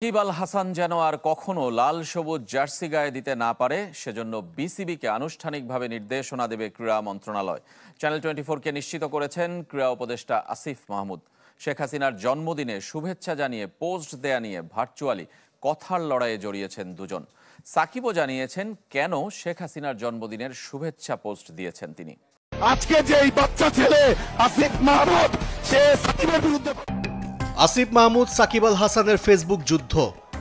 সাকিব আল হাসান যেন আর কখনো লাল সবুজ জার্সি গায়ে দিতে না পারে সেজন্য বিসিবিকে আনুষ্ঠানিকভাবে নির্দেশনা দেবে ক্রীড়া মন্ত্রণালয়। চ্যানেল 24-কে নিশ্চিত করেছেন ক্রীড়া উপদেষ্টা আসিফ মাহমুদ। শেখ হাসিনার জন্মদিনে শুভেচ্ছা জানিয়ে পোস্ট দেয়া নিয়ে ভার্চুয়ালি কথার লড়াইয়ে জড়িয়েছেন দুজন। সাকিবও জানিয়েছেন কেন শেখ হাসিনার জন্মদিনের শুভেচ্ছা পোস্ট দিয়েছেন তিনি। আজকে যে এই বাচ্চা ছেলে আসিফ মাহমুদ, সে সাকিবের বিরুদ্ধে। আসিফ মাহমুদ সাকিব আল হাসানের ফেসবুক যুদ্ধ,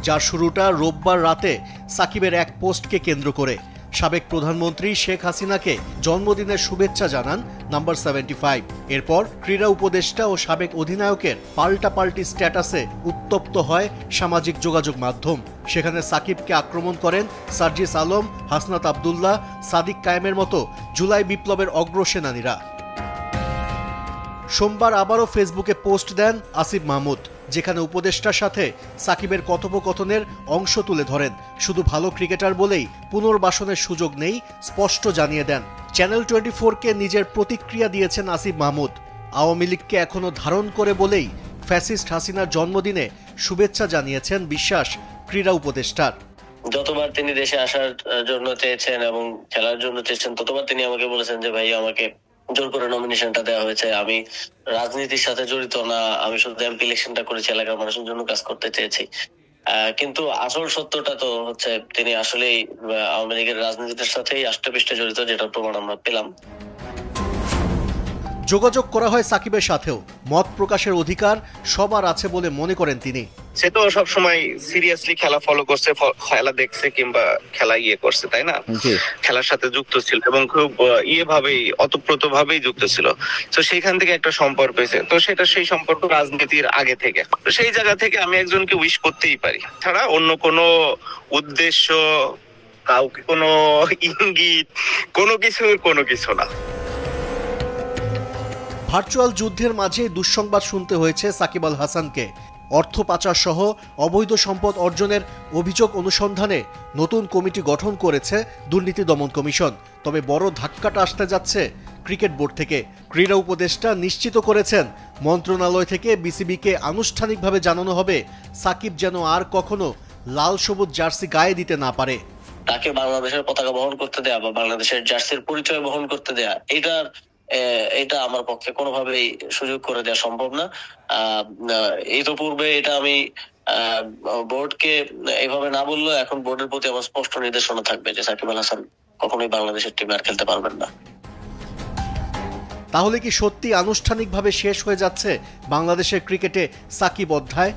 যার শুরুটা রোববার রাতে সাকিবের এক পোস্টকে কেন্দ্র করে। সাবেক প্রধানমন্ত্রী শেখ হাসিনাকে জন্মদিনের শুভেচ্ছা জানান নাম্বার 75। এরপর ক্রীড়া উপদেষ্টা ও সাবেক অধিনায়কের পাল্টাপাল্টি স্ট্যাটাসে উত্তপ্ত হয় সামাজিক যোগাযোগ মাধ্যম। সেখানে সাকিবকে আক্রমণ করেন সার্জিস আলম, হাসনাত আবদুল্লাহ, সাদিক কায়েমের মতো জুলাই বিপ্লবের অগ্রসেনানীরা। সোমবার আবারও ফেসবুকে পোস্ট দেন আসিফ মাহমুদ, যেখানে উপদেষ্টার সাথে সাকিবের কথোপকথনের অংশ তুলে ধরেন। শুধু ভালো ক্রিকেটার বলেই পুনর্বাসনের সুযোগ নেই, স্পষ্ট জানিয়ে দেন। চ্যানেল 24-কে নিজের প্রতিক্রিয়া দিয়েছেন আসিফ মাহমুদ। আওয়ামী লীগকে এখনো ধারণ করে বলেই ফ্যাসিস্ট হাসিনার জন্মদিনে শুভেচ্ছা জানিয়েছেন বিশ্বাস ক্রীড়া উপদেষ্টার। যতবার তিনি দেশে আসার জন্য চেয়েছেন এবং খেলার জন্য চেয়েছেন, ততবার তিনি আমাকে বলেছেন যে ভাই, আমাকে জোর করে নমিনেশনটা দেওয়া হয়েছে, আমি রাজনীতির সাথে জড়িত না, আমি শুধু এমপি ইলেকশনটা করেছি, এলাকার মানুষের জন্য কাজ করতে চেয়েছি। কিন্তু আসল সত্যটা তো হচ্ছে তিনি আসলেই আওয়ামী লীগের রাজনীতির সাথেই আষ্টেপৃষ্টে জড়িত, যেটার প্রমাণ আমরা পেলাম। যোগাযোগ করা হয় সাকিবের সাথেও। মত প্রকাশের অধিকার সবার আছে বলে মনে করেন তিনি। সে তো সবসময় সিরিয়াসলি খেলা ফলো করছে, খেলা দেখছে কিংবা খেলা করছে, তাই না? খেলার সাথে যুক্ত ছিল এবং খুব ভাবেই অতপ্রত ভাবেই যুক্ত ছিল। তো সেইখান থেকে একটা সম্পর্ক হয়েছে, তো সেটা সেই সম্পর্ক রাজনীতির আগে থেকে। তো সেই জায়গা থেকে আমি একজনকে উইশ করতেই পারি, ছাড়া অন্য কোনো উদ্দেশ্য, কাউকে কোনো ইঙ্গিত, কোনো কিছু না। ভার্চুয়াল যুদ্ধের মাঝে দুঃসংবাদ শুনতে হয়েছে সাকিব আল হাসানকে। অর্থ পাচার সহ অবৈধ সম্পদ অর্জনের অভিযোগ অনুসন্ধানে নতুন কমিটি গঠন করেছে দুর্নীতি দমন কমিশন। তবে বড় ধাক্কাটা আসতে যাচ্ছে ক্রিকেট বোর্ড থেকে। ক্রীড়া উপদেষ্টা নিশ্চিত করেছেন মন্ত্রণালয় থেকে বিসিবিকে আনুষ্ঠানিকভাবে জানানো হবে সাকিব যেন আর কখনো লাল সবুজ জার্সি গায়ে দিতে না পারে। তাকে বাংলাদেশের পতাকা বহন করতে দেয়া বা বাংলাদেশের জার্সির পরিচয় বহন করতে দেয়া, এটা আমার পক্ষে কোনোভাবেই সুযোগ করে দেওয়া সম্ভব না। ইতিপূর্বে এটা আমি বোর্ডকে এইভাবে না বললেও এখন বোর্ডের প্রতি আমার স্পষ্ট নির্দেশনা থাকবে যে সাকিব আল হাসান কখনোই বাংলাদেশের টিমে আর খেলতে পারবেন না। তাহলে কি সত্যি আনুষ্ঠানিকভাবে শেষ হয়ে যাচ্ছে বাংলাদেশের ক্রিকেটে সাকিব অধ্যায়?